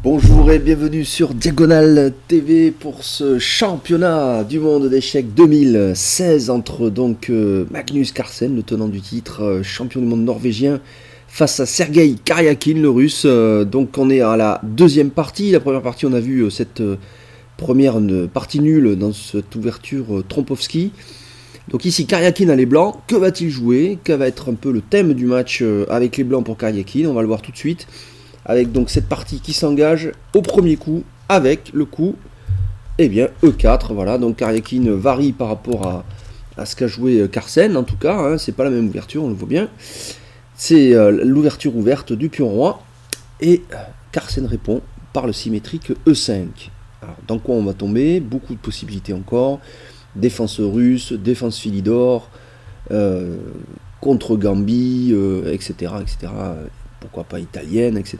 Bonjour et bienvenue sur Diagonale TV pour ce championnat du monde d'échecs 2016 entre Magnus Carlsen, le tenant du titre, champion du monde norvégien, face à Sergei Karyakin, le russe. Donc on est à la deuxième partie. La première partie, on a vu cette première partie nulle dans cette ouverture Trompowski. Donc ici Karyakin a les blancs. Que va-t-il jouer? Quel va être un peu le thème du match avec les blancs pour Karyakin? On va le voir tout de suite. Avec donc cette partie qui s'engage au premier coup avec le coup E4. Voilà, donc Karyakin varie par rapport à ce qu'a joué Carlsen, en tout cas, hein, c'est pas la même ouverture, on le voit bien. C'est l'ouverture ouverte du pion roi et Carlsen répond par le symétrique E5. Alors, dans quoi on va tomber? Beaucoup de possibilités encore. Défense russe, défense Philidor, contre Gambie, etc. Pourquoi pas italienne, etc.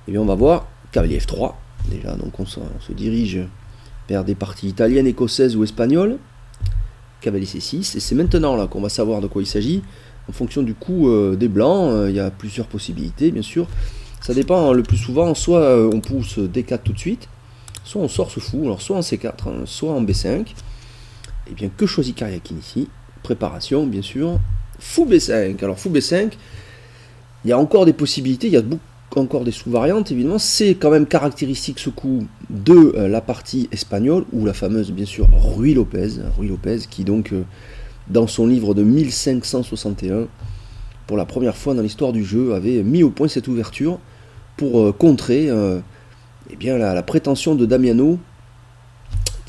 Et bien on va voir cavalier F3, déjà, donc on se dirige vers des parties italiennes, écossaises ou espagnoles. Cavalier C6, et c'est maintenant là qu'on va savoir de quoi il s'agit, en fonction du coup des blancs. Il y a plusieurs possibilités, bien sûr. Ça dépend, le plus souvent, soit on pousse D4 tout de suite, soit on sort ce fou, alors soit en C4, soit en B5. Et bien que choisit Karyakin ici? Préparation, bien sûr. Fou B5, alors fou B5, il y a encore des possibilités, il y a encore des sous-variantes, évidemment. C'est quand même caractéristique ce coup de la partie espagnole, ou la fameuse, bien sûr, Ruy Lopez, qui donc, dans son livre de 1561, pour la première fois dans l'histoire du jeu, avait mis au point cette ouverture pour contrer la prétention de Damiano,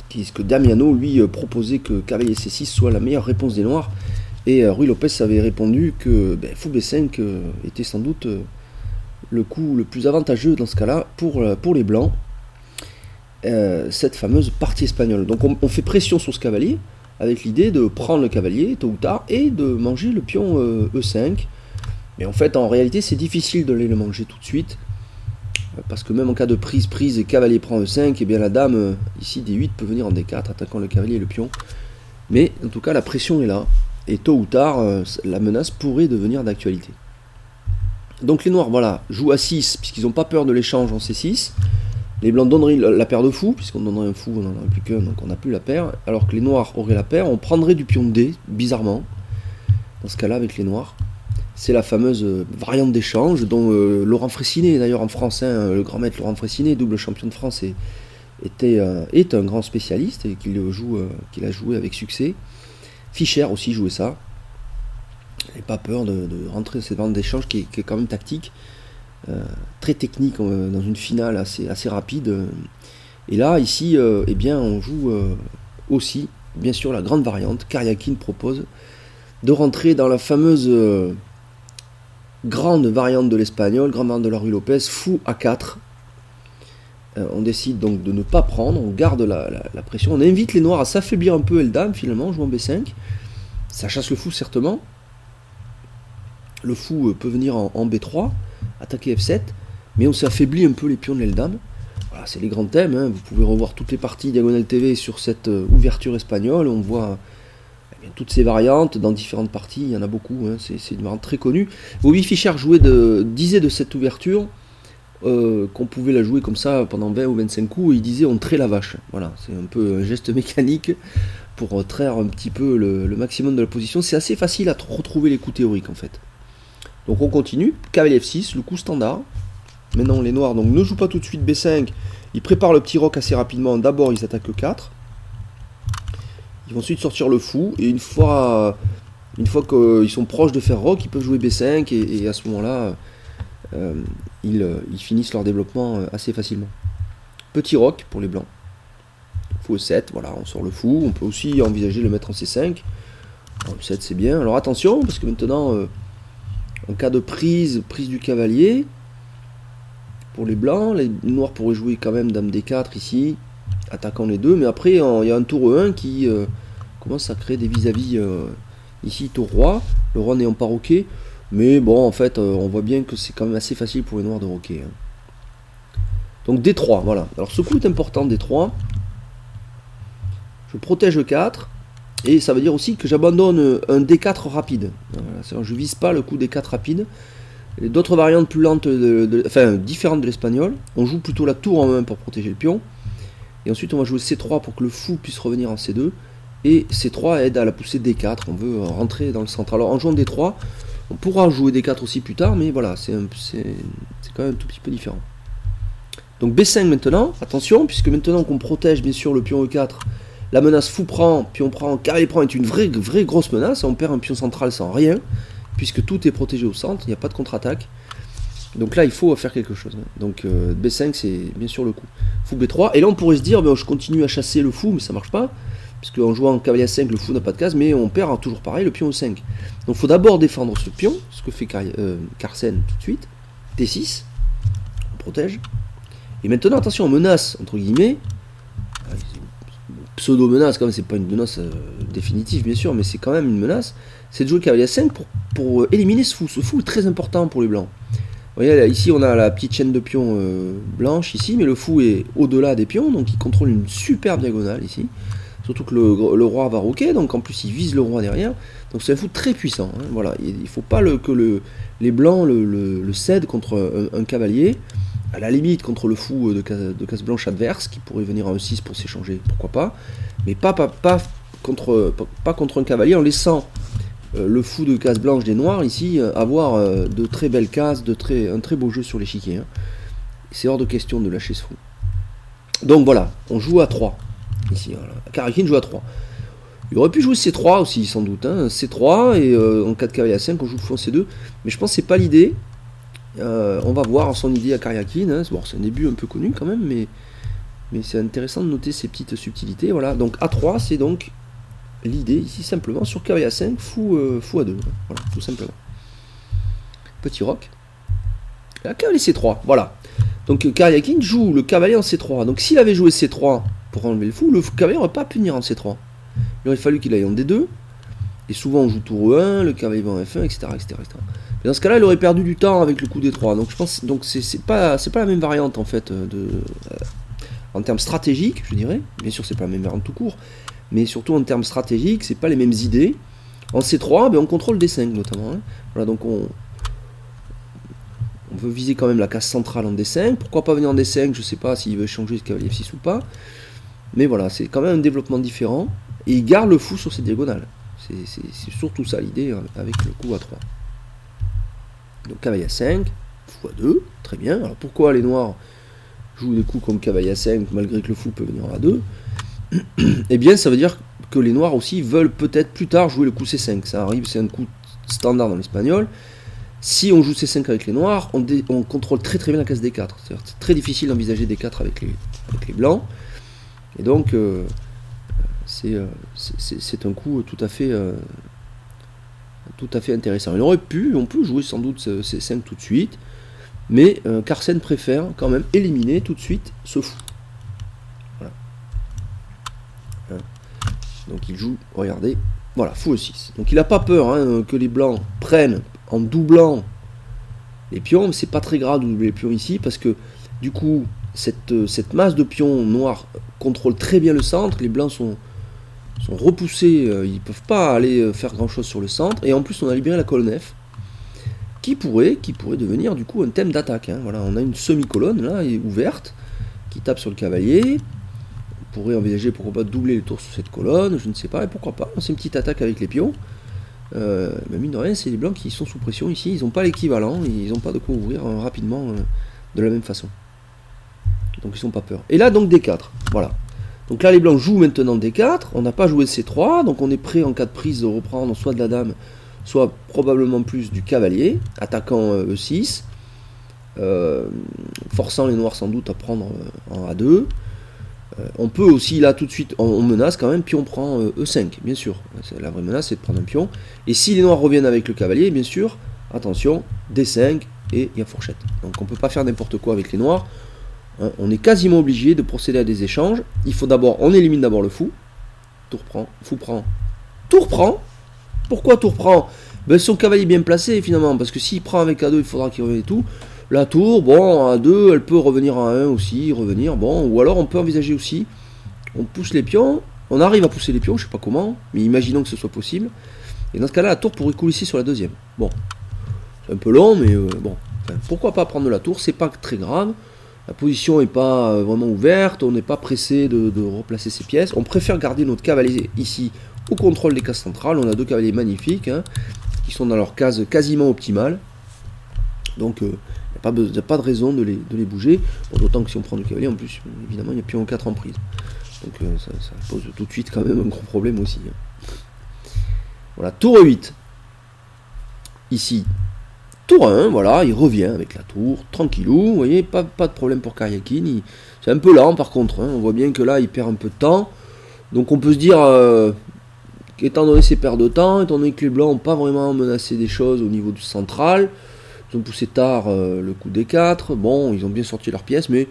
puisque Damiano, lui, proposait que cavalier C6 soit la meilleure réponse des noirs. Et Ruy Lopez avait répondu que fou B5 était sans doute le coup le plus avantageux dans ce cas-là pour les blancs. Cette fameuse partie espagnole. Donc on fait pression sur ce cavalier avec l'idée de prendre le cavalier tôt ou tard et de manger le pion E5. Mais en fait, en réalité, c'est difficile de le manger tout de suite. Parce que même en cas de prise et cavalier prend E5, et bien la dame, ici D8, peut venir en D4, attaquant le cavalier et le pion. Mais en tout cas, la pression est là. Et tôt ou tard, la menace pourrait devenir d'actualité. Donc les noirs, voilà, jouent à 6, puisqu'ils n'ont pas peur de l'échange en C6. Les blancs donneraient la paire de fous, puisqu'on donnerait un fou, on n'en aurait plus qu'un, donc on n'a plus la paire. Alors que les noirs auraient la paire, on prendrait du pion D, bizarrement. Dans ce cas-là, avec les noirs. C'est la fameuse variante d'échange, dont Laurent Fraissinet, d'ailleurs en France, le grand maître Laurent Fraissinet, double champion de France, est un grand spécialiste, et qu'il a joué avec succès. Fischer aussi jouait ça. Et pas peur de rentrer dans cette bande d'échange qui est quand même tactique, très technique, dans une finale assez rapide. Et là, ici, on joue aussi, bien sûr, la grande variante. Karyakin propose de rentrer dans la fameuse grande variante de l'espagnol, grande variante de la Ruy Lopez, fou A4. On décide donc de ne pas prendre, on garde la pression, on invite les noirs à s'affaiblir un peu et le dame finalement, jouant B5. Ça chasse le fou certainement. Le fou peut venir en B3, attaquer F7, mais on s'affaiblit un peu les pions de l'aile dame. Voilà, c'est les grands thèmes, hein. Vous pouvez revoir toutes les parties Diagonale TV sur cette ouverture espagnole, on voit toutes ces variantes dans différentes parties, il y en a beaucoup, hein. C'est une variante très connue. Bobby Fischer disait de cette ouverture qu'on pouvait la jouer comme ça pendant 20 ou 25 coups, et il disait on trait la vache. Voilà, c'est un peu un geste mécanique pour traire un petit peu le maximum de la position. C'est assez facile à retrouver les coups théoriques en fait. Donc on continue, cavalier F6, le coup standard. Maintenant les noirs donc ne jouent pas tout de suite B5, ils préparent le petit roc assez rapidement. D'abord ils attaquent E4, ils vont ensuite sortir le fou, et une fois qu'ils sont proches de faire roc, ils peuvent jouer B5, et à ce moment-là ils finissent leur développement assez facilement. Petit roc pour les blancs. Fou E7, voilà, on sort le fou. On peut aussi envisager de le mettre en C5. Alors, E7 c'est bien. Alors attention, parce que maintenant, en cas de prise du cavalier, pour les blancs, les noirs pourraient jouer quand même dame D4 ici, attaquant les deux. Mais après, il y a un tour E1 qui commence à créer des vis-à-vis. Ici, tour roi, le roi n'ayant pas roqué. Mais bon, en fait, on voit bien que c'est quand même assez facile pour les noirs de roquer. Donc D3, voilà. Alors ce coup est important, D3. Je protège E4. Et ça veut dire aussi que j'abandonne un D4 rapide. Voilà, je ne vise pas le coup D4 rapide. D'autres variantes plus lentes, enfin différentes de l'espagnol. On joue plutôt la tour en main pour protéger le pion. Et ensuite on va jouer C3 pour que le fou puisse revenir en C2. Et C3 aide à la poussée D4. On veut rentrer dans le centre. Alors en jouant D3, on pourra jouer D4 aussi plus tard, mais voilà, c'est quand même un tout petit peu différent. Donc B5 maintenant, attention, puisque maintenant qu'on protège bien sûr le pion E4, la menace fou prend, pion prend, cavalier prend est une vraie grosse menace. On perd un pion central sans rien, puisque tout est protégé au centre, il n'y a pas de contre-attaque. Donc là il faut faire quelque chose. Donc B5 c'est bien sûr le coup. Fou B3, et là on pourrait se dire, ben, je continue à chasser le fou, mais ça marche pas. Puisque en jouant cavalier à 5, le fou n'a pas de case, mais on perd toujours pareil le pion au 5. Donc il faut d'abord défendre ce pion, ce que fait Carsen tout de suite. T6, on protège. Et maintenant, attention, on menace, entre guillemets, pseudo-menace, quand même, c'est pas une menace définitive, bien sûr, mais c'est quand même une menace, c'est de jouer cavalier à 5 pour éliminer ce fou. Ce fou est très important pour les blancs. Vous voyez, là, ici, on a la petite chaîne de pions blanche, ici, mais le fou est au-delà des pions, donc il contrôle une superbe diagonale, ici. Surtout que le roi va roquer, donc en plus il vise le roi derrière. Donc c'est un fou très puissant. Hein, voilà. Il ne faut pas que les blancs le cèdent contre un cavalier. À la limite contre le fou de case blanche adverse, qui pourrait venir à un 6 pour s'échanger, pourquoi pas. Mais pas contre un cavalier, en laissant le fou de case blanche des noirs, ici, avoir de très belles cases, un très beau jeu sur l'échiquier. Hein. C'est hors de question de lâcher ce fou. Donc voilà, on joue à 3. Ici, voilà. Karjakin joue à 3. Il aurait pu jouer C3 aussi, sans doute. Hein. C3, et en cas de cavalier à 5, on joue le fou en C2. Mais je pense que c'est pas l'idée. On va voir son idée à Karjakin. Hein. Bon, c'est un début un peu connu quand même, mais c'est intéressant de noter ces petites subtilités. Voilà. Donc A3, c'est donc l'idée ici simplement sur cavalier à 5, fou à 2. Voilà, tout simplement. Petit roc. La cavalier C3, voilà. Donc Karjakin joue le cavalier en C3. Donc s'il avait joué C3 pour enlever le cavalier n'aurait pas pu venir en C3. Il aurait fallu qu'il aille en D2. Et souvent on joue tour E1, le cavalier va en F1, etc. Mais dans ce cas-là, il aurait perdu du temps avec le coup D3. Donc je pense, donc c'est pas la même variante en fait en termes stratégiques, je dirais. Bien sûr, c'est pas la même variante tout court, mais surtout en termes stratégiques, c'est pas les mêmes idées. En C3, ben, on contrôle D5 notamment. Hein. Voilà, donc on veut viser quand même la case centrale en D5. Pourquoi pas venir en D5? Je sais pas s'il veut changer ce cavalier F6 ou pas. Mais voilà, c'est quand même un développement différent. Et il garde le fou sur ses diagonales. C'est surtout ça l'idée avec le coup A3. Donc cavalier à 5, fou à 2, très bien. Alors pourquoi les noirs jouent des coups comme cavalier à 5 malgré que le fou peut venir à 2? Eh bien ça veut dire que les noirs aussi veulent peut-être plus tard jouer le coup C5. Ça arrive, c'est un coup standard dans l'espagnol. Si on joue C5 avec les noirs, on contrôle très bien la case D4. C'est très difficile d'envisager D4 avec les blancs. Et donc c'est un coup tout à fait intéressant. On peut jouer sans doute C5 tout de suite, mais Carsen préfère quand même éliminer tout de suite ce fou. Voilà. Donc il joue, regardez, voilà, fou E6. Donc il n'a pas peur que les blancs prennent en doublant les pions, mais c'est pas très grave de doubler les pions ici, parce que du coup, cette masse de pions noirs contrôle très bien le centre, les blancs sont repoussés, ils ne peuvent pas aller faire grand chose sur le centre, et en plus on a libéré la colonne F, qui pourrait devenir du coup un thème d'attaque. Hein. Voilà, on a une semi-colonne là, ouverte, qui tape sur le cavalier. On pourrait envisager pourquoi pas doubler les tours sur cette colonne, je ne sais pas, et pourquoi pas, c'est une petite attaque avec les pions. Mais mine de rien, c'est les blancs qui sont sous pression ici, ils n'ont pas l'équivalent, ils n'ont pas de quoi ouvrir rapidement de la même façon. Donc ils n'ont pas peur. Et là donc D4, voilà. Donc là les blancs jouent maintenant D4, on n'a pas joué C3, donc on est prêt en cas de prise de reprendre soit de la dame, soit probablement plus du cavalier, attaquant E6, forçant les noirs sans doute à prendre en A2. On peut aussi là tout de suite, on menace quand même, puis on prend E5, bien sûr. La vraie menace c'est de prendre un pion. Et si les noirs reviennent avec le cavalier, bien sûr, attention, D5 et il y a fourchette. Donc on ne peut pas faire n'importe quoi avec les noirs. Hein, on est quasiment obligé de procéder à des échanges. Il faut d'abord, on élimine d'abord le fou. Tour prend, fou prend. Tour prend. Pourquoi tour prend? Ben, son cavalier est bien placé finalement, parce que s'il prend avec A2, il faudra qu'il revienne et tout. La tour, bon, à 2, elle peut revenir à 1 aussi, revenir, bon, ou alors on peut envisager aussi, on pousse les pions, on arrive à pousser les pions, je sais pas comment, mais imaginons que ce soit possible, et dans ce cas-là, la tour pourrait coulisser sur la deuxième. Bon, C'est un peu long, mais bon. Enfin, pourquoi pas prendre la tour, c'est pas très grave. La position n'est pas vraiment ouverte, on n'est pas pressé de replacer ses pièces. On préfère garder notre cavalier ici au contrôle des cases centrales. On a deux cavaliers magnifiques, hein, qui sont dans leur case quasiment optimale. Donc il n'y a pas de raison de les bouger. Bon, d'autant que si on prend du cavalier, en plus, évidemment, il y a pion 4 en prise. Donc ça pose tout de suite quand même un gros problème aussi. Hein. Voilà, tour 8. Ici, tour 1, voilà, il revient avec la tour, tranquillou, vous voyez, pas de problème pour Karyakin. C'est un peu lent par contre, hein, on voit bien que là, il perd un peu de temps. Donc on peut se dire, qu'étant donné ces pertes de temps, étant donné que les blancs n'ont pas vraiment menacé des choses au niveau du central, ils ont poussé tard le coup des 4, bon, ils ont bien sorti leurs pièces, mais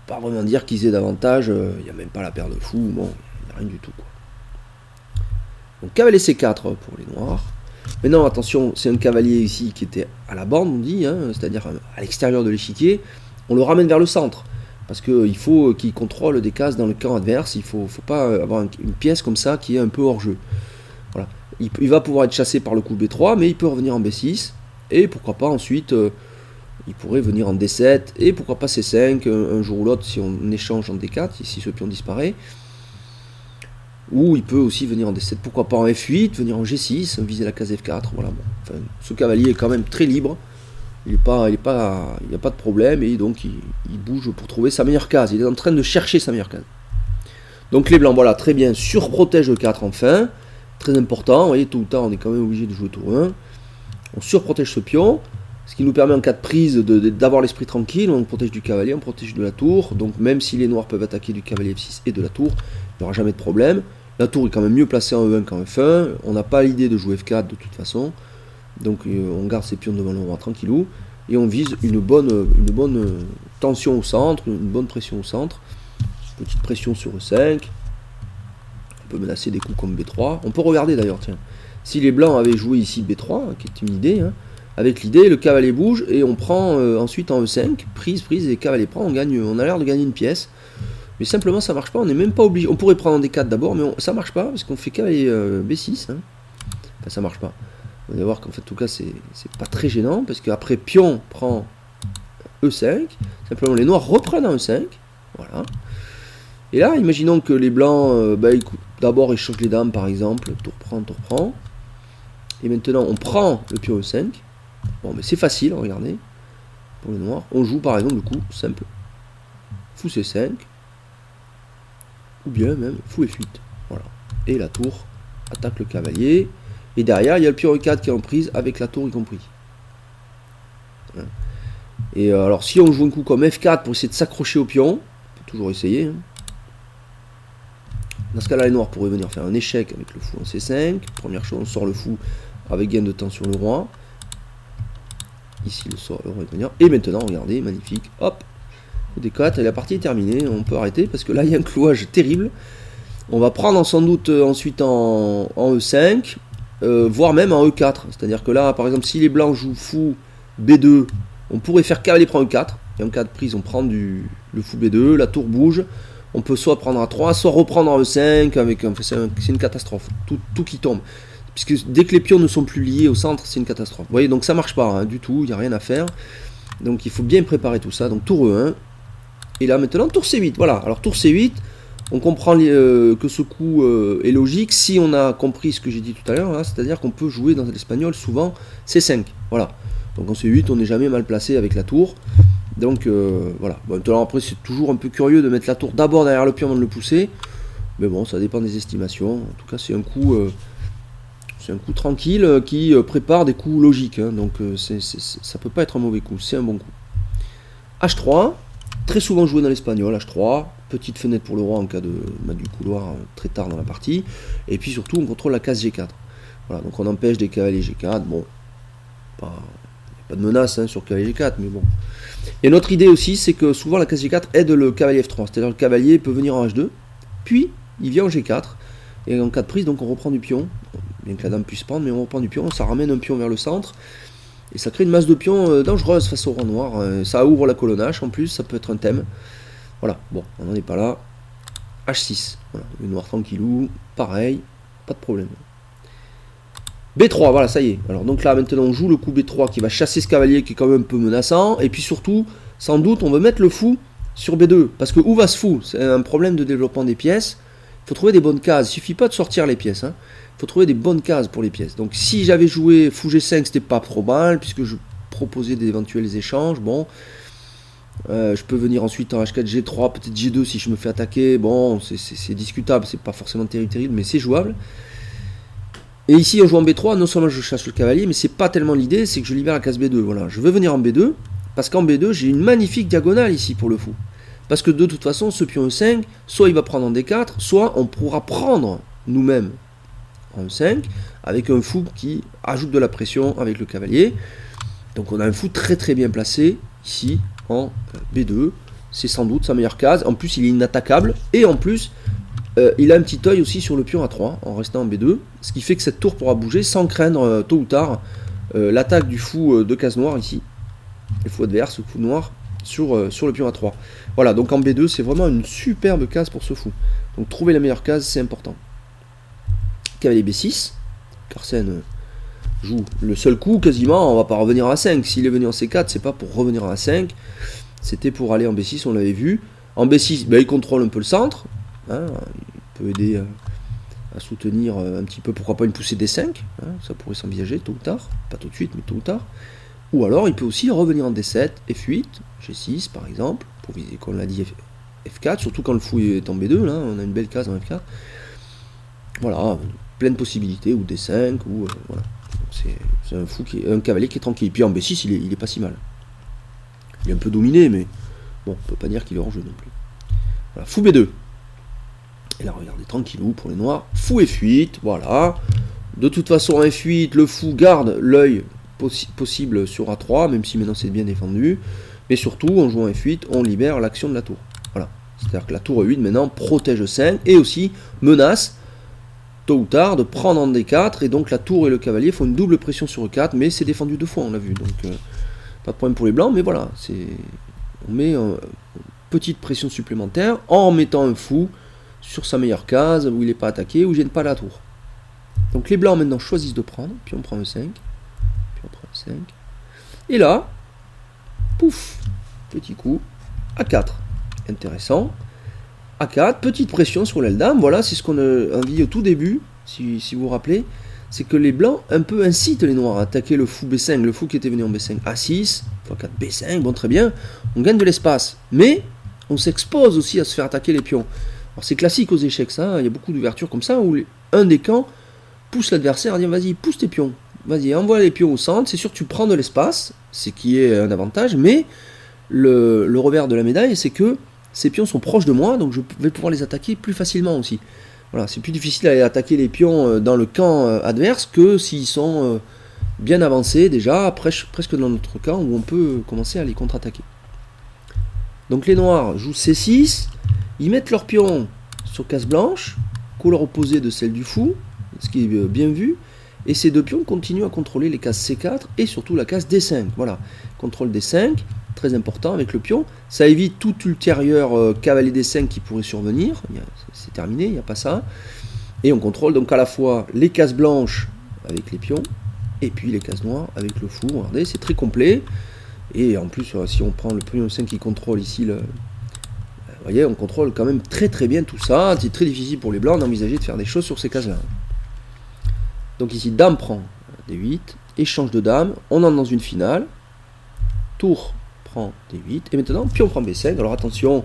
pas vraiment dire qu'ils aient davantage, il n'y a même pas la paire de fou, bon, il n'y a rien du tout, quoi. Donc cavalier C4 pour les noirs. Maintenant attention, c'est un cavalier ici qui était à la bande, on dit, hein, c'est-à-dire à l'extérieur de l'échiquier, on le ramène vers le centre, parce qu'il faut qu'il contrôle des cases dans le camp adverse, il ne faut pas avoir une pièce comme ça qui est un peu hors jeu. Voilà. Il va pouvoir être chassé par le coup B3, mais il peut revenir en B6, et pourquoi pas ensuite, il pourrait venir en D7, et pourquoi pas C5, un jour ou l'autre si on échange en D4, si ce pion disparaît. Ou il peut aussi venir en D7, pourquoi pas en F8, venir en G6, viser la case F4, voilà. Bon. Enfin, ce cavalier est quand même très libre, il n'y a pas de problème, et donc il bouge pour trouver sa meilleure case, il est en train de chercher sa meilleure case. Donc les blancs, voilà, très bien, surprotège le 4 enfin, très important, vous voyez, tôt ou tard on est quand même obligé de jouer tour 1, on surprotège ce pion, ce qui nous permet en cas de prise d'avoir l'esprit tranquille, on protège du cavalier, on protège de la tour, donc même si les noirs peuvent attaquer du cavalier F6 et de la tour, il n'y aura jamais de problème. La tour est quand même mieux placée en E1 qu'en F1, on n'a pas l'idée de jouer F4 de toute façon, donc on garde ses pions devant le roi tranquillou, et on vise une bonne tension au centre, une bonne pression au centre, petite pression sur E5, on peut menacer des coups comme B3, on peut regarder d'ailleurs, tiens, si les blancs avaient joué ici B3, qui est une idée, hein, avec l'idée, le cavalier bouge, et on prend ensuite en E5, prise, et cavalier prend, on a l'air de gagner une pièce. Mais simplement ça marche pas, on n'est même pas obligé. On pourrait prendre en D4 d'abord, mais ça marche pas parce qu'on fait cavalier B6. Hein. Enfin, ça marche pas. Vous allez voir qu'en fait, en tout cas, c'est pas très gênant parce qu'après pion prend E5. Simplement, les noirs reprennent en E5. Voilà. Et là, imaginons que les blancs, d'abord échangent les dames par exemple. Tour prend. Et maintenant, on prend le pion E5. Bon, mais c'est facile, regardez. Pour les noirs, on joue par exemple le coup simple. Fou C5. Ou bien même fou F8, voilà. Et la tour attaque le cavalier, et derrière il y a le pion E4 qui est en prise avec la tour y compris. Et alors si on joue un coup comme F4 pour essayer de s'accrocher au pion, on peut toujours essayer. Hein. Dans ce cas là les noirs pourraient venir faire un échec avec le fou en C5, première chose on sort le fou avec gain de temps sur le roi. Ici le roi est venir, et maintenant regardez, magnifique, hop, D4 et la partie est terminée, on peut arrêter parce que là il y a un clouage terrible. On va prendre sans doute ensuite en E5, voire même en E4, c'est-à-dire que là par exemple si les blancs jouent fou B2, on pourrait faire cavalier prend E4, et en cas de prise on prend le fou B2, la tour bouge, on peut soit prendre à 3, soit reprendre en E5, c'est une catastrophe, tout qui tombe, puisque dès que les pions ne sont plus liés au centre c'est une catastrophe. Vous voyez, donc ça marche pas hein, du tout, il n'y a rien à faire, donc il faut bien préparer tout ça, donc tour E1. Et là maintenant tour C8, voilà, alors tour C8, on comprend que ce coup est logique si on a compris ce que j'ai dit tout à l'heure, hein, c'est-à-dire qu'on peut jouer dans l'espagnol souvent C5, voilà. Donc en C8 on n'est jamais mal placé avec la tour, donc voilà. Bon, maintenant après c'est toujours un peu curieux de mettre la tour d'abord derrière le pion avant de le pousser, mais bon ça dépend des estimations, en tout cas c'est un coup tranquille qui prépare des coups logiques, hein, donc ça peut pas être un mauvais coup, c'est un bon coup. H3, très souvent joué dans l'espagnol, H3, petite fenêtre pour le roi en cas de du couloir très tard dans la partie, et puis surtout on contrôle la case G4. Voilà, donc on empêche des cavaliers G4, bon, pas de menace hein, sur cavalier G4, mais bon. Et une autre idée aussi, c'est que souvent la case G4 aide le cavalier F3, c'est-à-dire le cavalier peut venir en H2, puis il vient en G4, et en cas de prise, donc on reprend du pion, bien que la dame puisse prendre, mais on reprend du pion, ça ramène un pion vers le centre, et ça crée une masse de pions dangereuse face au roi noir. Ça ouvre la colonne H en plus, ça peut être un thème. Voilà, bon, on n'en est pas là. H6, voilà, le noir tranquillou, pareil, pas de problème. B3, voilà, ça y est. Alors donc là, maintenant, on joue le coup B3 qui va chasser ce cavalier qui est quand même un peu menaçant. Et puis surtout, sans doute, on veut mettre le fou sur B2. Parce que où va ce fou? C'est un problème de développement des pièces. Il faut trouver des bonnes cases. Il suffit pas de sortir les pièces. Il faut trouver des bonnes cases pour les pièces. Donc si j'avais joué fou G5, c'était pas trop mal, puisque je proposais d'éventuels échanges. Bon, je peux venir ensuite en H4, G3, peut-être G2 si je me fais attaquer. Bon, c'est discutable, c'est pas forcément terrible, mais c'est jouable. Et ici, en jouant en B3, non seulement je chasse le cavalier, mais c'est pas tellement l'idée, c'est que je libère la case B2. Voilà, je veux venir en B2, parce qu'en B2, j'ai une magnifique diagonale ici pour le fou. Parce que de toute façon, ce pion E5, soit il va prendre en D4, soit on pourra prendre nous-mêmes en E5, avec un fou qui ajoute de la pression avec le cavalier. Donc on a un fou très très bien placé, ici, en B2. C'est sans doute sa meilleure case. En plus, il est inattaquable, et en plus, il a un petit œil aussi sur le pion A3 en restant en B2, ce qui fait que cette tour pourra bouger sans craindre tôt ou tard l'attaque du fou de case noire ici, le fou adverse, le fou noir sur le pion A3. Voilà, donc en B2 c'est vraiment une superbe case pour ce fou. Donc trouver la meilleure case c'est important. Cavalier B6, Carsen joue le seul coup quasiment, on va pas revenir en A5. S'il est venu en C4, c'est pas pour revenir en A5, c'était pour aller en B6, on l'avait vu. En B6, ben, il contrôle un peu le centre. Il peut aider à soutenir un petit peu, pourquoi pas une poussée D5, ça pourrait s'envisager tôt ou tard, pas tout de suite mais tôt ou tard. Ou alors il peut aussi revenir en D7, F8, G6 par exemple, pour viser, comme on l'a dit, F4, surtout quand le fou est en B2, là, on a une belle case en F4. Voilà, plein de possibilités, ou D5, ou voilà. C'est un fou un cavalier qui est tranquille. Et puis en B6, il est pas si mal. Il est un peu dominé, mais bon, on peut pas dire qu'il est hors jeu non plus. Voilà, fou B2. Et là, regardez, tranquillou pour les noirs. Fou F8, voilà. De toute façon, F8, le fou garde l'œil possible sur A3, même si maintenant c'est bien défendu. Mais surtout, en jouant F8, on libère l'action de la tour. Voilà. C'est-à-dire que la tour E8, maintenant, protège 5 et aussi menace, tôt ou tard, de prendre en D4. Et donc, la tour et le cavalier font une double pression sur E4, mais c'est défendu 2 fois, on l'a vu. Donc, pas de problème pour les blancs, mais voilà. On met une petite pression supplémentaire en mettant un fou sur sa meilleure case, où il n'est pas attaqué, où il ne gêne pas la tour. Donc les blancs maintenant choisissent de prendre, puis on prend un 5, puis on prend un 5. Et là, pouf, petit coup, A4. Intéressant. A4, petite pression sur l'aile dame, voilà, c'est ce qu'on a vu au tout début, si vous vous rappelez, c'est que les blancs un peu incitent les noirs à attaquer le fou B5, le fou qui était venu en B5, A6, x4, B5, bon très bien, on gagne de l'espace, mais on s'expose aussi à se faire attaquer les pions. Alors c'est classique aux échecs ça, il y a beaucoup d'ouvertures comme ça où un des camps pousse l'adversaire à dire vas-y pousse tes pions, vas-y envoie les pions au centre, c'est sûr que tu prends de l'espace, ce qui est un avantage, mais le revers de la médaille c'est que ces pions sont proches de moi, donc je vais pouvoir les attaquer plus facilement aussi. Voilà, c'est plus difficile à attaquer les pions dans le camp adverse que s'ils sont bien avancés déjà, presque dans notre camp où on peut commencer à les contre-attaquer. Donc les noirs jouent C6, ils mettent leurs pions sur case blanche, couleur opposée de celle du fou, ce qui est bien vu, et ces deux pions continuent à contrôler les cases C4 et surtout la case D5. Voilà, contrôle D5, très important avec le pion, ça évite tout ultérieur cavalier D5 qui pourrait survenir, c'est terminé, il n'y a pas ça, et on contrôle donc à la fois les cases blanches avec les pions, et puis les cases noires avec le fou, regardez, c'est très complet, et en plus si on prend le pion 5 qui contrôle ici vous voyez, on contrôle quand même très très bien tout ça. C'est très difficile pour les blancs d'envisager de faire des choses sur ces cases-là. Donc ici, dame prend D8, échange de dame, on entre dans une finale. Tour prend D8, et maintenant, pion prend B5. Alors attention,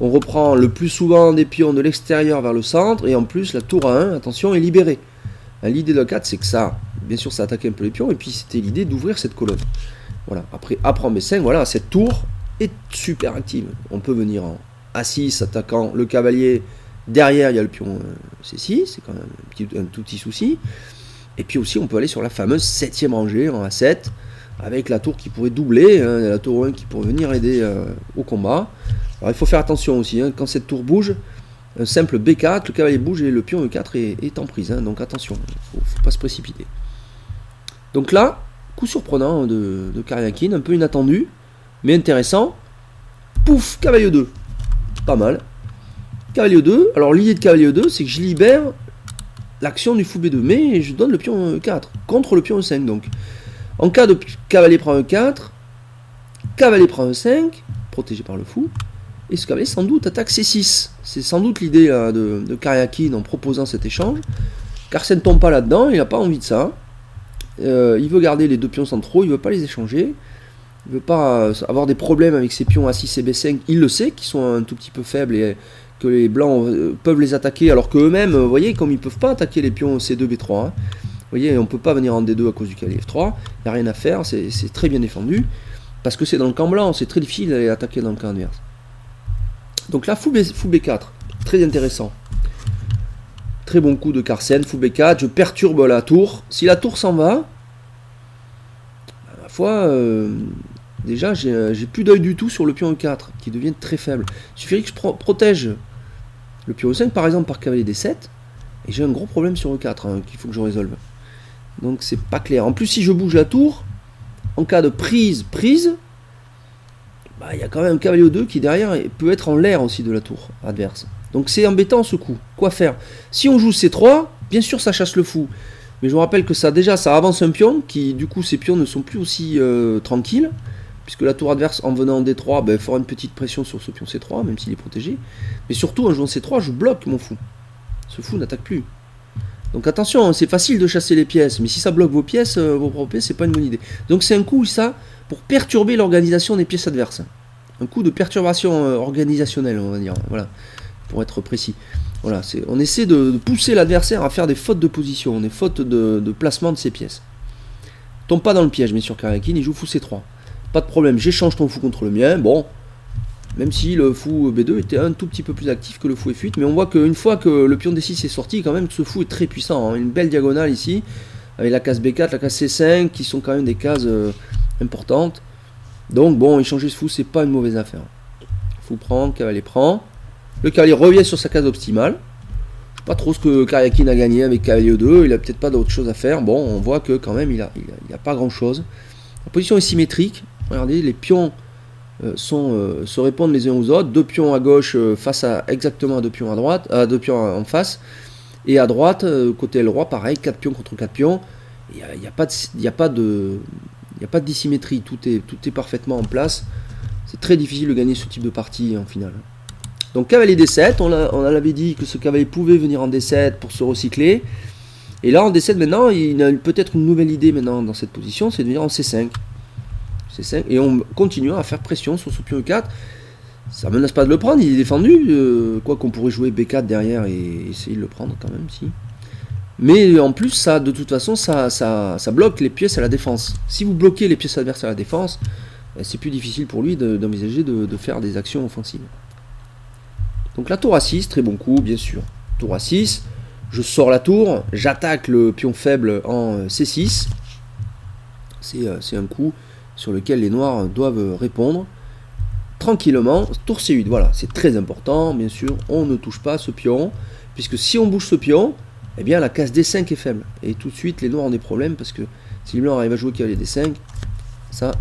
on reprend le plus souvent des pions de l'extérieur vers le centre, et en plus, la tour A1, attention, est libérée. L'idée de la 4, c'est que ça, bien sûr, ça attaquait un peu les pions, et puis c'était l'idée d'ouvrir cette colonne. Voilà, après A prend B5, voilà, cette tour est super active. On peut venir en A6 attaquant le cavalier, derrière il y a le pion C6, c'est quand même un tout petit souci, et puis aussi on peut aller sur la fameuse 7ème rangée en A7, avec la tour qui pourrait doubler, la tour 1 qui pourrait venir aider au combat. Alors il faut faire attention aussi, quand cette tour bouge, un simple B4, le cavalier bouge et le pion E4 est en prise, donc attention, il ne faut pas se précipiter. Donc là, coup surprenant de Karyakin, un peu inattendu, mais intéressant, pouf, cavalier 2. Pas mal. Cavalier 2, alors l'idée de cavalier 2, c'est que je libère l'action du fou B2, mais je donne le pion 4. contre le pion E5. Donc, en cas de cavalier prend E4, cavalier prend E5, protégé par le fou, et ce cavalier sans doute attaque C6. C'est sans doute l'idée de Karyakin en proposant cet échange. Carsen ne tombe pas là-dedans, il n'a pas envie de ça. Il veut garder les deux pions centraux, il ne veut pas les échanger. Il ne veut pas avoir des problèmes avec ses pions A6 et B5. Il le sait, qu'ils sont un tout petit peu faibles et que les blancs peuvent les attaquer, alors qu'eux-mêmes, vous voyez, comme ils ne peuvent pas attaquer les pions C2, B3, hein, vous voyez, on ne peut pas venir en D2 à cause du cavalier F3, il n'y a rien à faire, c'est très bien défendu, parce que c'est dans le camp blanc, c'est très difficile d'aller attaquer dans le camp adverse. Donc là, fou B4, très intéressant. Très bon coup de Carsen, fou B4, je perturbe la tour. Si la tour s'en va, à la fois, déjà, j'ai plus d'œil du tout sur le pion E4, qui devient très faible. Il suffirait que je protège le pion E5, par exemple, par cavalier D7, et j'ai un gros problème sur E4, hein, qu'il faut que je résolve. Donc c'est pas clair. En plus, si je bouge la tour, en cas de prise, bah, y a quand même un cavalier E2 qui derrière peut être en l'air aussi de la tour adverse. Donc c'est embêtant ce coup. Quoi faire? Si on joue C3, bien sûr ça chasse le fou. Mais je vous rappelle que ça avance un pion, qui du coup ces pions ne sont plus aussi tranquilles, puisque la tour adverse en venant en D3, ben, fera une petite pression sur ce pion C3, même s'il est protégé. Mais surtout en jouant C3, je bloque mon fou. Ce fou n'attaque plus. Donc attention, c'est facile de chasser les pièces, mais si ça bloque vos pièces, vos propres pièces, c'est pas une bonne idée. Donc c'est un coup, ça, pour perturber l'organisation des pièces adverses. Un coup de perturbation organisationnelle, on va dire, voilà, pour être précis. Voilà, on essaie de pousser l'adversaire à faire des fautes de position, des fautes de placement de ses pièces. Tombe pas dans le piège, mais sur Karyakin, il joue fou C3. Pas de problème, j'échange ton fou contre le mien, bon, même si le fou B2 était un tout petit peu plus actif que le fou F8, mais on voit qu'une fois que le pion D6 est sorti, quand même, ce fou est très puissant, hein. Une belle diagonale ici, avec la case B4, la case C5, qui sont quand même des cases importantes. Donc bon, échanger ce fou, c'est pas une mauvaise affaire. Fou prend, cavalier prend. Le cavalier revient sur sa case optimale. Je sais pas trop ce que Karyakin a gagné avec cavalier E2, il a peut-être pas d'autre chose à faire. Bon, on voit que quand même, il a pas grand chose. La position est symétrique. Regardez, les pions se répondent les uns aux autres. Deux pions à gauche face à exactement deux pions à droite, deux pions en face. Et à droite, côté le roi, pareil, 4 pions contre 4 pions. Il n'y a pas de dissymétrie, tout est parfaitement en place. C'est très difficile de gagner ce type de partie en finale. Donc cavalier D7, on avait dit que ce cavalier pouvait venir en D7 pour se recycler. Et là en D7 maintenant, il a peut-être une nouvelle idée maintenant dans cette position, c'est de venir en C5. Et on continue à faire pression sur ce pion E4. Ça ne menace pas de le prendre, il est défendu. Quoi qu'on pourrait jouer B4 derrière et essayer de le prendre quand même, si. Mais en plus, ça, de toute façon, ça bloque les pièces à la défense. Si vous bloquez les pièces adverses à la défense, c'est plus difficile pour lui d'envisager de faire des actions offensives. Donc la tour A6, très bon coup, bien sûr. Tour A6, je sors la tour, j'attaque le pion faible en C6. C'est un coup sur lequel les noirs doivent répondre tranquillement. Tour C8, voilà, c'est très important, bien sûr, on ne touche pas ce pion, puisque si on bouge ce pion, eh bien la case D5 est faible. Et tout de suite, les noirs ont des problèmes, parce que si les blancs arrivent à jouer cavalier D5, ça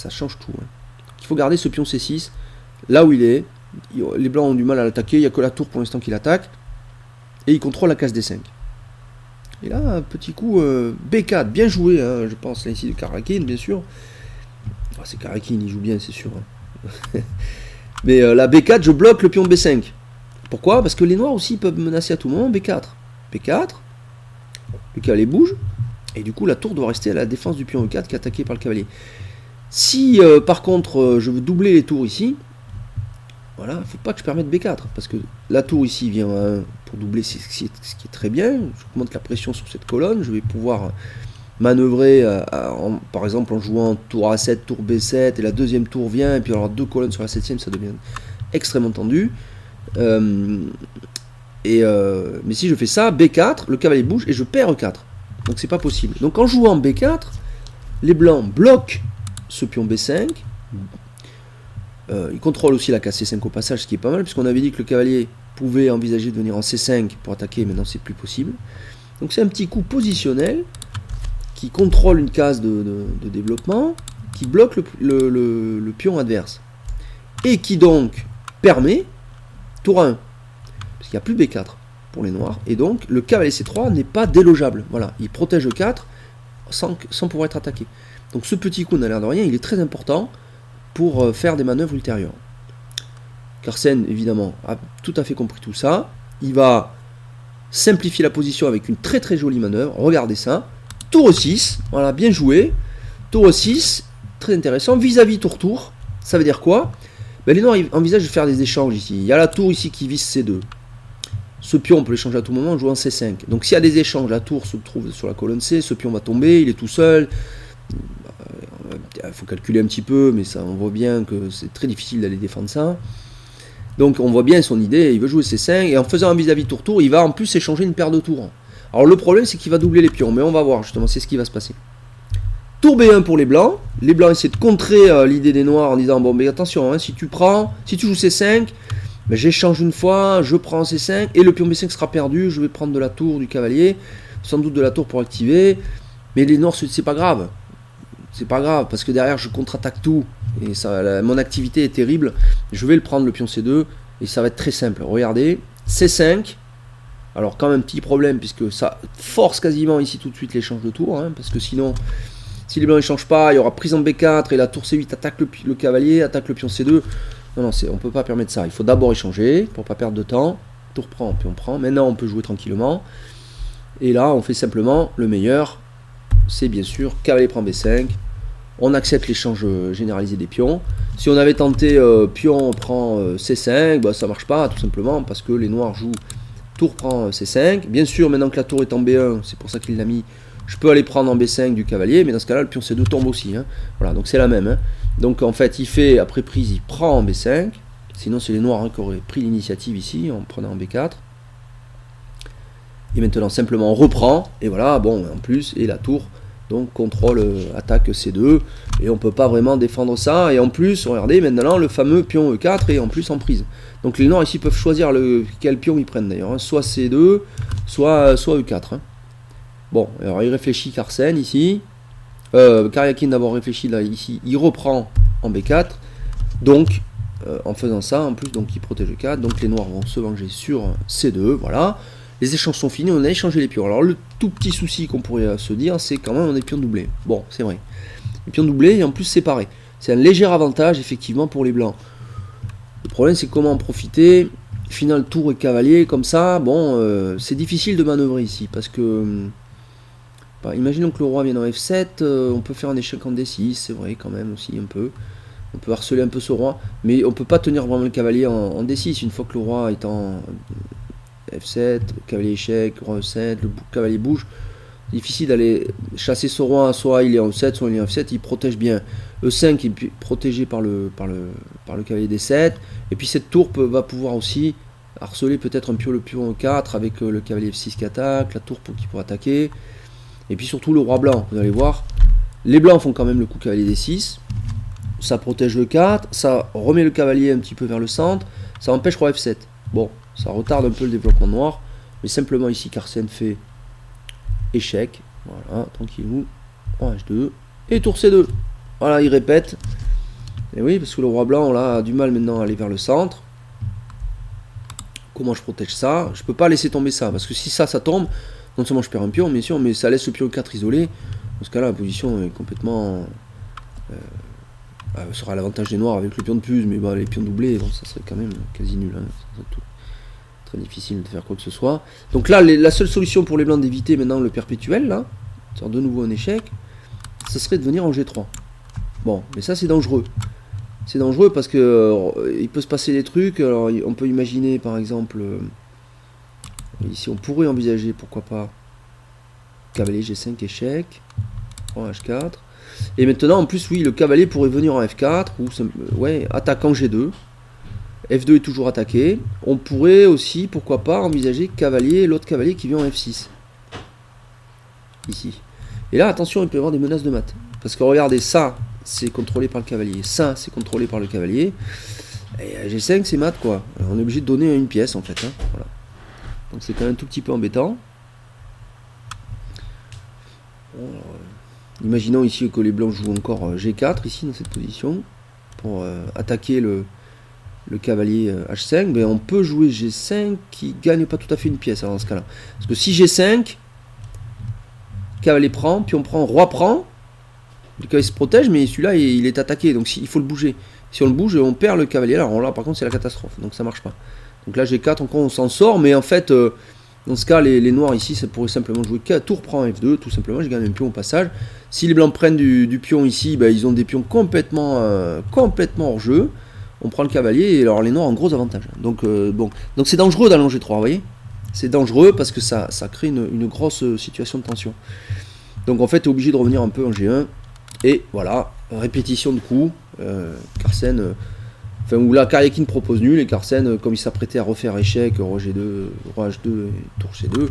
change tout. Hein. Il faut garder ce pion C6 là où il est. Les blancs ont du mal à l'attaquer, il n'y a que la tour pour l'instant qui l'attaque. Et il contrôle la case D5. Et là, un petit coup B4, bien joué, hein, je pense, là ici de Karyakin, bien sûr. Ah, c'est Karyakin, il joue bien, c'est sûr. Hein. Mais la B4, je bloque le pion B5. Pourquoi? Parce que les noirs aussi peuvent menacer à tout moment B4. B4, le cavalier bouge, et du coup la tour doit rester à la défense du pion E4 qui est attaqué par le cavalier. Si par contre je veux doubler les tours ici, voilà, il ne faut pas que je permette B4, parce que la tour ici vient pour doubler, ce qui est très bien. J'augmente la pression sur cette colonne, je vais pouvoir manœuvrer par exemple en jouant tour A7, tour B7, et la deuxième tour vient, et puis alors deux colonnes sur la septième, ça devient extrêmement tendu. Mais si je fais ça, B4, le cavalier bouge et je perds E4. Donc c'est pas possible. Donc en jouant B4, les blancs bloquent ce pion B5. Ils contrôlent aussi la case C5 au passage, ce qui est pas mal, puisqu'on avait dit que le cavalier pouvait envisager de venir en C5 pour attaquer, maintenant c'est plus possible. Donc c'est un petit coup positionnel qui contrôle une case de développement, qui bloque le pion adverse. Et qui donc permet tour 1. Parce qu'il n'y a plus B4 pour les noirs, et donc le cavalier C3 n'est pas délogeable. Voilà, il protège E4, sans pouvoir être attaqué. Donc ce petit coup, n'a l'air de rien, il est très important pour faire des manœuvres ultérieures. Carsen, évidemment, a tout à fait compris tout ça. Il va simplifier la position avec une très très jolie manœuvre. Regardez ça. Tour 6, voilà, bien joué. Tour 6, très intéressant. Vis-à-vis tour-tour, ça veut dire quoi? Les noirs envisagent de faire des échanges ici. Il y a la tour ici qui vise C2. Ce pion, on peut l'échanger à tout moment en jouant C5. Donc s'il y a des échanges, la tour se trouve sur la colonne C, ce pion va tomber, il est tout seul. Il faut calculer un petit peu, mais ça, on voit bien que c'est très difficile d'aller défendre ça. Donc on voit bien son idée, il veut jouer C5, et en faisant un vis-à-vis tour-tour, il va en plus échanger une paire de tours. Alors le problème, c'est qu'il va doubler les pions, mais on va voir justement, c'est ce qui va se passer. Tour B1 pour les blancs essaient de contrer l'idée des noirs en disant, bon mais attention, hein, si tu joues C5, ben, j'échange une fois, je prends C5, et le pion B5 sera perdu, je vais prendre de la tour du cavalier, sans doute de la tour pour activer, mais les noirs, c'est pas grave. C'est pas grave, parce que derrière je contre-attaque tout, et ça, mon activité est terrible, je vais le prendre le pion C2, et ça va être très simple. Regardez, C5, alors quand même petit problème, puisque ça force quasiment ici tout de suite l'échange de tour, hein, parce que sinon, si les blancs ne changent pas, il y aura prise en B4, et la tour C8 attaque le cavalier, attaque le pion C2, non, on ne peut pas permettre ça, il faut d'abord échanger, pour pas perdre de temps, tour prend, pion prend, maintenant on peut jouer tranquillement, et là on fait simplement le meilleur, c'est bien sûr cavalier prend B5, on accepte l'échange généralisé des pions. Si on avait tenté pion prend C5, bah, ça marche pas tout simplement parce que les noirs jouent tour prend C5. Bien sûr, maintenant que la tour est en B1, c'est pour ça qu'il l'a mis, je peux aller prendre en B5 du cavalier, mais dans ce cas-là, le pion C2 tombe aussi. Hein. Voilà, donc c'est la même. Hein. Donc en fait, il fait, après prise, il prend en B5. Sinon, c'est les noirs qui auraient pris l'initiative ici en prenant en B4. Et maintenant, simplement, on reprend. Et voilà, bon, en plus, et la tour. Donc contrôle attaque C2 et on peut pas vraiment défendre ça, et en plus regardez maintenant le fameux pion E4 est en plus en prise, donc les noirs ici peuvent choisir quel pion ils prennent d'ailleurs, hein, soit C2 soit E4 hein. Bon, alors il réfléchit Carsen ici, Karyakin d'abord réfléchit là ici, il reprend en B4, donc en faisant ça en plus, donc il protège E4, donc les noirs vont se venger sur C2, voilà. Les échanges sont finis, on a échangé les pions. Alors le tout petit souci qu'on pourrait se dire, c'est quand même on est pions doublés. Bon, c'est vrai. Les pions doublés et en plus séparés. C'est un léger avantage effectivement pour les blancs. Le problème c'est comment en profiter. Final tour et cavalier comme ça, bon, c'est difficile de manœuvrer ici parce que, imaginons que le roi vienne en F7, on peut faire un échec en D6, c'est vrai quand même aussi un peu. On peut harceler un peu ce roi, mais on peut pas tenir vraiment le cavalier en D6 une fois que le roi est en F7, cavalier échec, roi E7, le cavalier bouge. Difficile d'aller chasser ce roi, soit il est en E7, soit il est en F7, il protège bien. E5 est protégé par le cavalier D7, et puis cette tour va pouvoir aussi harceler peut-être un pion, le pion E4 avec le cavalier F6 qui attaque, la tour qui pourra attaquer, et puis surtout le roi blanc, vous allez voir. Les blancs font quand même le coup cavalier D6, ça protège le 4, ça remet le cavalier un petit peu vers le centre, ça empêche roi F7. Bon, ça retarde un peu le développement noir, mais simplement ici Carsen fait échec, voilà, tranquillou, roi H2, et tour C2, voilà, il répète, et oui, parce que le roi blanc là a du mal maintenant à aller vers le centre. Comment je protège ça? Je peux pas laisser tomber ça, parce que si ça tombe, non seulement je perds un pion, bien sûr, mais ça laisse le pion 4 isolé, dans ce cas là la position est complètement... sera à l'avantage des noirs avec le pion de plus, mais bah, les pions doublés, bon, ça serait quand même quasi nul, hein, très difficile de faire quoi que ce soit. Donc là, la seule solution pour les blancs d'éviter maintenant le perpétuel, là, c'est de nouveau un échec, ce serait de venir en G3. Bon, mais ça c'est dangereux. C'est dangereux parce que il peut se passer des trucs. Alors on peut imaginer par exemple, ici on pourrait envisager, pourquoi pas, cavalier G5 échec, roi H4. Et maintenant en plus oui, le cavalier pourrait venir en F4 ou ouais, attaquant G2. F2 est toujours attaqué. On pourrait aussi, pourquoi pas, envisager cavalier, l'autre cavalier qui vient en F6. Ici. Et là, attention, il peut y avoir des menaces de mat. Parce que regardez, ça, c'est contrôlé par le cavalier. Ça, c'est contrôlé par le cavalier. Et G5, c'est mat, quoi. Alors, on est obligé de donner une pièce, en fait. Hein. Voilà. Donc c'est quand même un tout petit peu embêtant. Bon, imaginons ici que les blancs jouent encore G4, ici, dans cette position, pour attaquer le cavalier H5, mais on peut jouer G5 qui gagne pas tout à fait une pièce alors, dans ce cas-là. Parce que si G5, cavalier prend, pion prend, roi prend. Le cavalier se protège, mais celui-là, il est attaqué, donc il faut le bouger. Si on le bouge, on perd le cavalier. Alors là, par contre, c'est la catastrophe, donc ça marche pas. Donc là, G4, encore on s'en sort, mais en fait, dans ce cas, les noirs ici, ça pourrait simplement jouer tour prend F2, tout simplement, j'ai gagné un pion au passage. Si les blancs prennent du pion ici, ben, ils ont des pions complètement hors jeu. On prend le cavalier, et alors les noirs ont un gros avantage. Donc bon, donc c'est dangereux d'aller en G3, vous voyez. C'est dangereux parce que ça crée une grosse situation de tension. Donc en fait, tu es obligé de revenir un peu en G1. Et voilà, répétition de coups. Carsen, ou là, Karyakin propose nul, et Carsen, comme il s'apprêtait à refaire échec, roi G2, roi H2 et tour G2,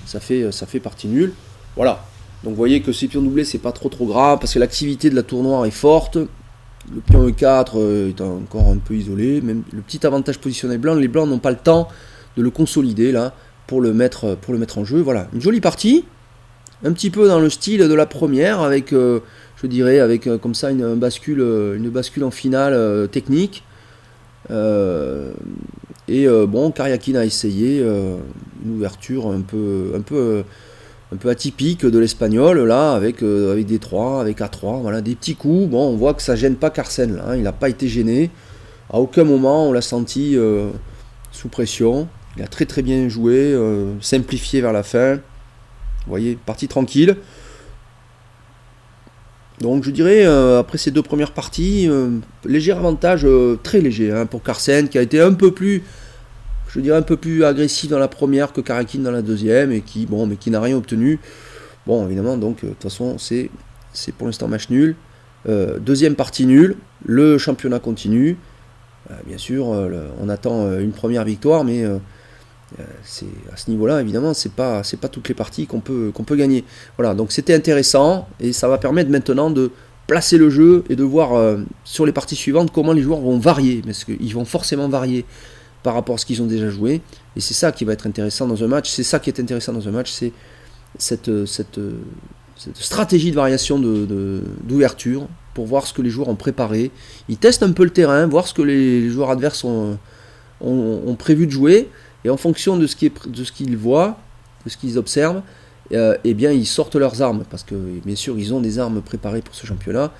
ça fait partie nulle. Voilà. Donc vous voyez que ces pions doublés, c'est pas trop grave, parce que l'activité de la tour noire est forte. Le pion E4 est encore un peu isolé. Même le petit avantage positionnel blanc, les blancs n'ont pas le temps de le consolider là pour le mettre en jeu. Voilà, une jolie partie, un petit peu dans le style de la première, avec je dirais avec comme ça une bascule en finale technique. Bon, Karyakin a essayé une ouverture un peu atypique de l'espagnol là, avec des 3, avec A3, voilà, des petits coups. Bon, on voit que ça gêne pas Carsen là, hein, il n'a pas été gêné. À aucun moment on l'a senti sous pression. Il a très bien joué, simplifié vers la fin. Vous voyez, partie tranquille. Donc je dirais, après ces deux premières parties, léger avantage, très léger hein, pour Carsen, qui a été un peu plus agressif dans la première que Karyakin dans la deuxième, et qui n'a rien obtenu. Bon, évidemment, donc de toute façon, c'est pour l'instant match nul. Deuxième partie nulle, le championnat continue. Bien sûr, on attend une première victoire, mais c'est à ce niveau-là, évidemment, c'est pas toutes les parties qu'on peut gagner. Voilà, donc c'était intéressant, et ça va permettre maintenant de placer le jeu et de voir sur les parties suivantes comment les joueurs vont varier, parce qu'ils vont forcément varier par rapport à ce qu'ils ont déjà joué, et c'est ça qui va être intéressant dans un match. C'est ça qui est intéressant dans un match, c'est cette stratégie de variation d'ouverture, pour voir ce que les joueurs ont préparé. Ils testent un peu le terrain, voir ce que les joueurs adverses ont prévu de jouer, et en fonction de ce qu'ils voient, de ce qu'ils observent, eh bien ils sortent leurs armes, parce que bien sûr ils ont des armes préparées pour ce championnat,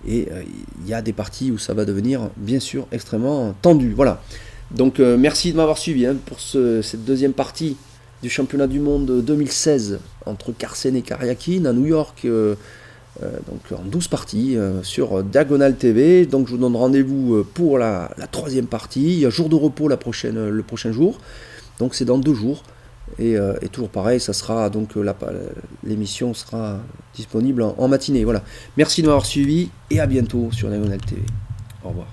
et il y a des parties où ça va devenir bien sûr extrêmement tendu. Voilà. Donc merci de m'avoir suivi hein, pour cette deuxième partie du championnat du monde 2016 entre Carsen et Karyakin à New York, donc en 12 parties sur Diagonal TV. Donc je vous donne rendez-vous pour la troisième partie. Il y a jour de repos le prochain jour, donc c'est dans 2 jours, et toujours pareil, ça sera donc l'émission sera disponible en matinée. Voilà. Merci de m'avoir suivi, et à bientôt sur Diagonal TV. Au revoir.